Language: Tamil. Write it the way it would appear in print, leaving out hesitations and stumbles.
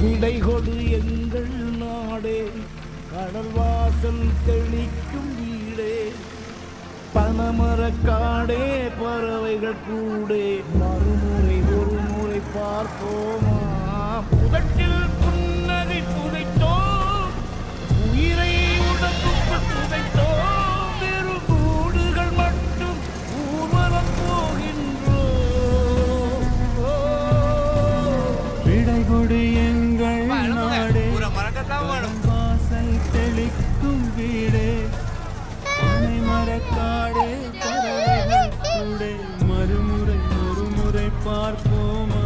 விடை கொடு எங்கள் நாடே, கடல் வாசல் தெளிக்கும் வீடே, பனமரக்காடே, பறவைகள் கூடே, மறுமுறை ஒரு முறை பார்ப்போமா? புதட்டில் புன்னகை புதைத்தோம், உயிரை உடம்புக்குள் புதைத்தோம், வெறும் கூடுகள் மட்டும் ஊர்வலம் போகின்றோம். விடை கொடு எங்கள் நாடே, வாசல் தெளிக்கும் வீடே, பனை மரக்காடே, பறவைகள் கூடே, மறுமுறை ஒரு முறை பார்ப்போமா?